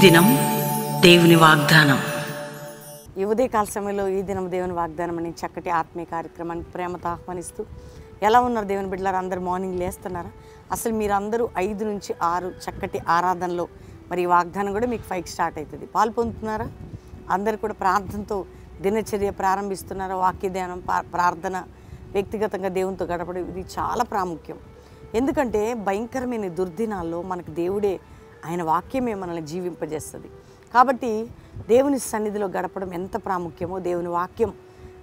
దినం దేవుని వాగ్దానం. ఈ ఉదయకాల సమయంలో ఈ దినం దేవుని వాగ్దానం అనే చక్కటి ఆత్మీయ కార్యక్రమానికి ప్రేమతో ఆహ్వానిస్తూ, ఎలా ఉన్నారు దేవుని బిడ్డలారా? అందరూ మార్నింగ్ లేస్తున్నారా? అసలు మీరందరూ 5 నుంచి 6 చక్కటి ఆరాధనలో మరి ఈ వాగ్దానం కూడా మీకు 5కి స్టార్ట్ అవుతుంది. పాలు పొందుతున్నారా? అందరు కూడా ప్రార్థనతో దినచర్య ప్రారంభిస్తున్నారా? వాక్య ధ్యానం, ప్రార్థన, వ్యక్తిగతంగా దేవునితో గడపడం ఇది చాలా ప్రాముఖ్యం. ఎందుకంటే భయంకరమైన దుర్దినాల్లో మనకు దేవుడే, ఆయన వాక్యమే మనల్ని జీవింపజేస్తుంది. కాబట్టి దేవుని సన్నిధిలో గడపడం ఎంత ప్రాముఖ్యమో, దేవుని వాక్యం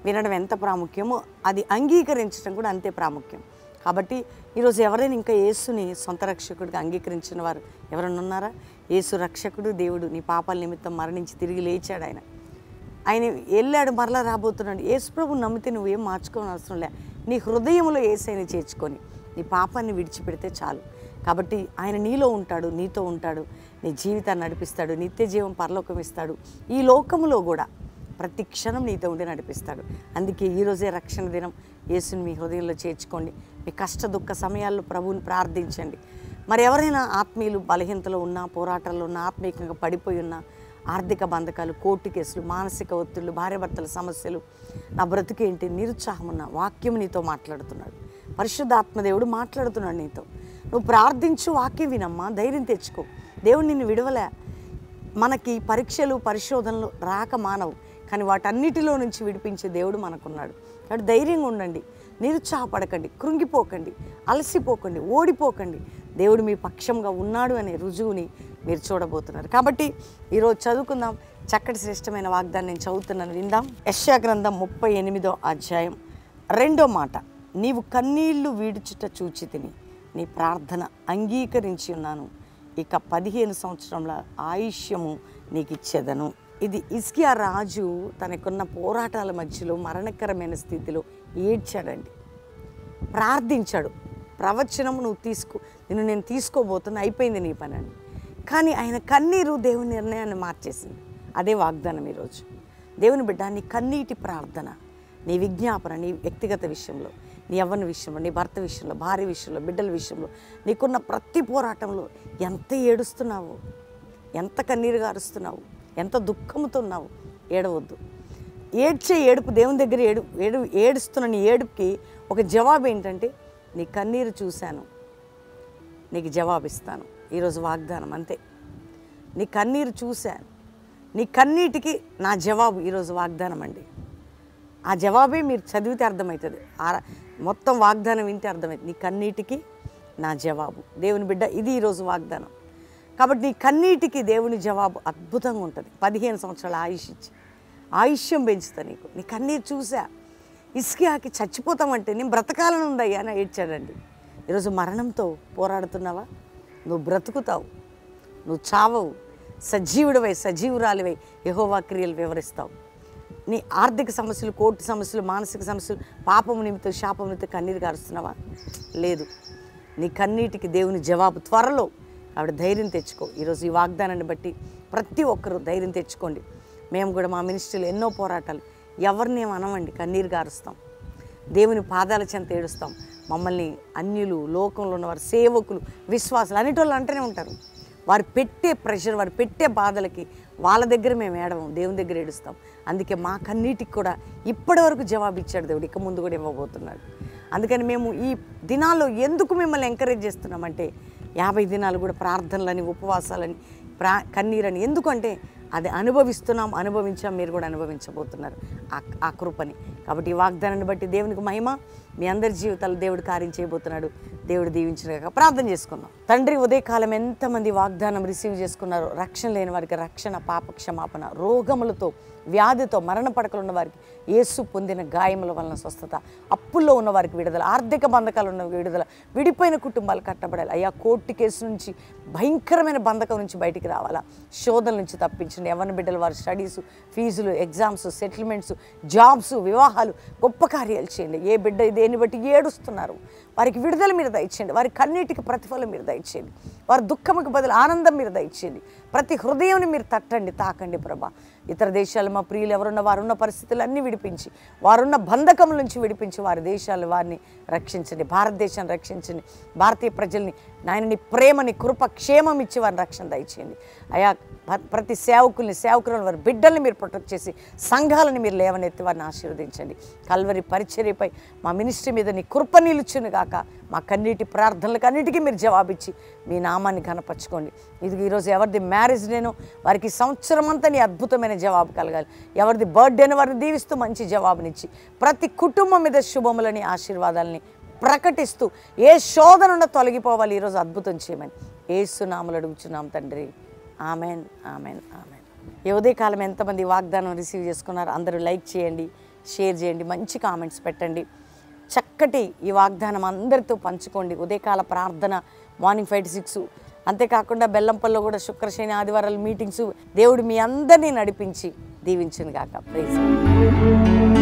వినడం ఎంత ప్రాముఖ్యమో, అది అంగీకరించడం కూడా అంతే ప్రాముఖ్యం. కాబట్టి ఈరోజు ఎవరైనా ఇంకా యేసుని సొంత రక్షకుడిగా అంగీకరించిన వారు ఎవరైనా ఉన్నారా? యేసు రక్షకుడు, దేవుడు నీ పాపాల నిమిత్తం మరణించి తిరిగి లేచాడు. ఆయన వెళ్ళాడు, మరలా రాబోతున్నాడు. యేసు ప్రభువు నమ్మితే నువ్వేం మార్చుకోని అవసరం లే. నీ హృదయంలో యేసయ్యని చేర్చుకొని నీ పాపాన్ని విడిచిపెడితే చాలు. కాబట్టి ఆయన నీలో ఉంటాడు, నీతో ఉంటాడు, నీ జీవితాన్ని నడిపిస్తాడు, నిత్య జీవం పరలోకం ఇస్తాడు. ఈ లోకములో కూడా ప్రతి క్షణం నీతో ఉండి నడిపిస్తాడు. అందుకే ఈరోజే రక్షణ దినం. యేసుని మీ హృదయంలో చేర్చుకోండి. మీ కష్ట దుఃఖ సమయాల్లో ప్రభువుని ప్రార్థించండి. మరి ఎవరైనా ఆత్మీయులు బలహీనతలో ఉన్నా, పోరాటాల్లో ఉన్నా, ఆత్మీయంగా పడిపోయి ఉన్నా, ఆర్థిక బంధకాలు, కోర్టు కేసులు, మానసిక ఒత్తిళ్లు, భార్యాభర్తల సమస్యలు, నా బ్రతుకేంటి, నిరుత్సాహం ఉన్న వాక్యం నీతో మాట్లాడుతున్నాడు. పరిశుద్ధాత్మదేవుడు మాట్లాడుతున్నాడు నీతో. నువ్వు ప్రార్థించు, వాక్యం వినమ్మా, ధైర్యం తెచ్చుకో. దేవుడు నిన్ను విడవలే. మనకి పరీక్షలు, పరిశోధనలు రాక మానవు, కానీ వాటన్నిటిలో నుంచి విడిపించే దేవుడు మనకున్నాడు. కాబట్టి ధైర్యంగా ఉండండి, నిరుత్సాహపడకండి, కృంగిపోకండి, అలసిపోకండి, ఓడిపోకండి. దేవుడు మీ పక్షంగా ఉన్నాడు అనే రుజువుని మీరు చూడబోతున్నారు. కాబట్టి ఈరోజు చదువుకుందాం. చక్కటి శ్రేష్టమైన వాగ్దానం నేను చదువుతున్నాను, విందాం. యెషయా గ్రంథం 38వ అధ్యాయం 2వ మాట. నీవు కన్నీళ్లు వీడుచుట చూచి తిని నీ ప్రార్థన అంగీకరించి ఉన్నాను. ఇక 15 సంవత్సరముల ఆయుష్యము నీకు ఇచ్చేదను. ఇది హిజ్కియా రాజు తనకున్న పోరాటాల మధ్యలో మరణకరమైన స్థితిలో ఏడ్చాడండి, ప్రార్థించాడు. ప్రవచనము నువ్వు నిన్ను నేను తీసుకోబోతున్నా, అయిపోయింది నీ పని అని. కానీ ఆయన కన్నీరు దేవుని నిర్ణయాన్ని మార్చేసింది. అదే వాగ్దానం ఈరోజు. దేవుని బిడ్డ, నీ కన్నీటి ప్రార్థన, నీ విజ్ఞాపన, నీ వ్యక్తిగత విషయంలో, నీ యవ్వన విషయంలో, నీ భర్త విషయంలో, భార్య విషయంలో, బిడ్డల విషయంలో, నీకున్న ప్రతి పోరాటంలో ఎంత ఏడుస్తున్నావు, ఎంత కన్నీరుగా అరుస్తున్నావు, ఎంత దుఃఖంతో ఉన్నావు, ఏడవద్దు. ఏడ్చే ఏడుపు దేవుని దగ్గర ఏడుస్తున్న నీ ఏడుపుకి ఒక జవాబు ఏంటంటే, నీ కన్నీరు చూశాను, నీకు జవాబిస్తాను. ఈరోజు వాగ్దానం అంతే. నీ కన్నీరు చూశాను, నీ కన్నీటికి నా జవాబు ఈరోజు వాగ్దానం అండి. ఆ జవాబే మీరు చదివితే అర్థమవుతుంది, మొత్తం వాగ్దానం వింటే అర్థమవుతుంది. నీ కన్నీటికి నా జవాబు. దేవుని బిడ్డ, ఇది ఈరోజు వాగ్దానం. కాబట్టి నీ కన్నీటికి దేవుని జవాబు అద్భుతంగా ఉంటుంది. 15 సంవత్సరాల ఆయుష్ ఇచ్చి ఆయుష్యం పెంచుతా నీకు. నీ కన్నీరు చూసా. హిజ్కియాకి చచ్చిపోతామంటే నేను బ్రతకాలని ఉందయ్యా అని ఏడ్చాడండి. ఈరోజు మరణంతో పోరాడుతున్నావా? నువ్వు బ్రతుకుతావు, నువ్వు చావవు. సజీవుడివై, సజీవురాలివై యెహోవా క్రియలు వివరిస్తావు. నీ ఆర్థిక సమస్యలు, కోర్టు సమస్యలు, మానసిక సమస్యలు, పాపం నిమిత్తం, శాపం నిమిత్తం కన్నీరు గారుస్తున్నావా? లేదు. నీ కన్నీటికి దేవుని జవాబు త్వరలో. కాబట్టి ధైర్యం తెచ్చుకో. ఈరోజు ఈ వాగ్దానాన్ని బట్టి ప్రతి ఒక్కరూ ధైర్యం తెచ్చుకోండి. మేము కూడా మా మినిస్ట్రీలో ఎన్నో పోరాటాలు, ఎవరిని అనమండి, కన్నీరు గారుస్తాం, దేవుని పాదాల చెంత ఏడుస్తాం. మమ్మల్ని అన్యులు, లోకంలో ఉన్నవారు, సేవకులు, విశ్వాసాలు అన్నిటోళ్ళు అంటూనే ఉంటారు. వారు పెట్టే ప్రెషర్, వారు పెట్టే బాధలకి వాళ్ళ దగ్గర మేము ఏడవం, దేవుని దగ్గర ఏడుస్తాం. అందుకే మా కన్నీటికి కూడా ఇప్పటి వరకు జవాబు ఇచ్చాడు దేవుడు, ఇక ముందు కూడా ఇవ్వబోతున్నాడు. అందుకని మేము ఈ దినాల్లో ఎందుకు మిమ్మల్ని ఎంకరేజ్ చేస్తున్నామంటే, 50 దినాలు కూడా ప్రార్థనలని, ఉపవాసాలని, కన్నీరని. ఎందుకంటే అది అనుభవించాం, మీరు కూడా అనుభవించబోతున్నారు ఆ కృపని. కాబట్టి ఈ వాగ్దానాన్ని బట్టి దేవునికి మహిమ. మీ అందరి జీవితాలు దేవుడు కార్యం చేయబోతున్నాడు. దేవుడు దీవించినగా ప్రార్థన చేసుకుందాం. తండ్రి, ఉదయకాలం ఎంతమంది వాగ్దానం రిసీవ్ చేసుకున్నారో, రక్షణ లేని వారికి రక్షణ, పాప క్షమాపణ, రోగములతో, వ్యాధితో, మరణ పడకలు ఉన్న వారికి యేసు పొందిన గాయముల వలన స్వస్థత, అప్పుల్లో ఉన్న వారికి విడుదల, ఆర్థిక బంధకాలు ఉన్న విడుదల, విడిపోయిన కుటుంబాలు కట్టబడాలి. అయ్యా, కోర్టు కేసు నుంచి, భయంకరమైన బంధకం నుంచి బయటికి రావాలా, శోధన నుంచి తప్పించండి. యవ్వన బిడ్డలు వారి స్టడీసు, ఫీజులు, ఎగ్జామ్స్, సెటిల్మెంట్స్, జాబ్స్, వివాహాలు, గొప్ప కార్యాలు చేయండి. ఏ బిడ్డ దేన్ని బట్టి ఏడుస్తున్నారు వారికి విడుదల మీరు దయచేయండి. వారి కన్నీటికి ప్రతిఫలం మీరు దయచేయండి. వారి దుఃఖముకి బదులు ఆనందం మీరు దయచేయండి. ప్రతి హృదయాన్ని మీరు తట్టండి, తాకండి ప్రభా. ఇతర దేశాలు మా ప్రియులు ఎవరున్న వారున్న పరిస్థితులన్నీ విడిపించి, వారున్న బంధకం నుంచి విడిపించి, వారి దేశాలు వారిని రక్షించండి. భారతదేశాన్ని రక్షించండి. భారతీయ ప్రజల్ని నాయన నీ ప్రేమ, నీ కృప, క్షేమం ఇచ్చి వారిని రక్షణ దయచేయండి అయా. ప్రతి సేవకులను వారి బిడ్డల్ని మీరు ప్రొటెక్ట్ చేసి సంఘాలను మీరు లేవనెత్తి వారిని ఆశీర్వదించండి. కల్వరి పరిచర్యపై మా మినిస్ట్రీ మీద నీ కృప నిలుచును గాక. మా కన్నీటి ప్రార్థనలకు అన్నిటికీ మీరు జవాబిచ్చి మీ నామాన్ని ఘనపరచుకోండి. ఇది ఈరోజు ఎవరిది మ్యారేజ్ డేనో వారికి సంవత్సరం అంతా నీ అద్భుతమైన జవాబు కలగాలి. ఎవరిది బర్త్డేనో వారిని దీవిస్తూ మంచి జవాబునిచ్చి ప్రతి కుటుంబం మీద శుభములని, ఆశీర్వాదాలని ప్రకటిస్తూ ఏ శోధనను తొలగిపోవాలి ఈరోజు అద్భుతం చేయమని యేసు నామములో అడుగుచున్నాం తండ్రి. Amen, amen, amen. ఈ ఉదయకాలం ఎంతమంది వాగ్దానం రిసీవ్ చేసుకున్నారు? అందరూ లైక్ చేయండి, షేర్ చేయండి, మంచి కామెంట్స్ పెట్టండి. చక్కటి ఈ వాగ్దానం అందరితో పంచుకోండి. ఉదయకాల ప్రార్థన మార్నింగ్ 5 to 6, అంతేకాకుండా బెల్లంపల్లిలో కూడా శుక్ర, శని, ఆదివారాలు మీటింగ్స్. దేవుడు మీ అందరినీ నడిపించి దీవించును గాక. ప్రైజ్.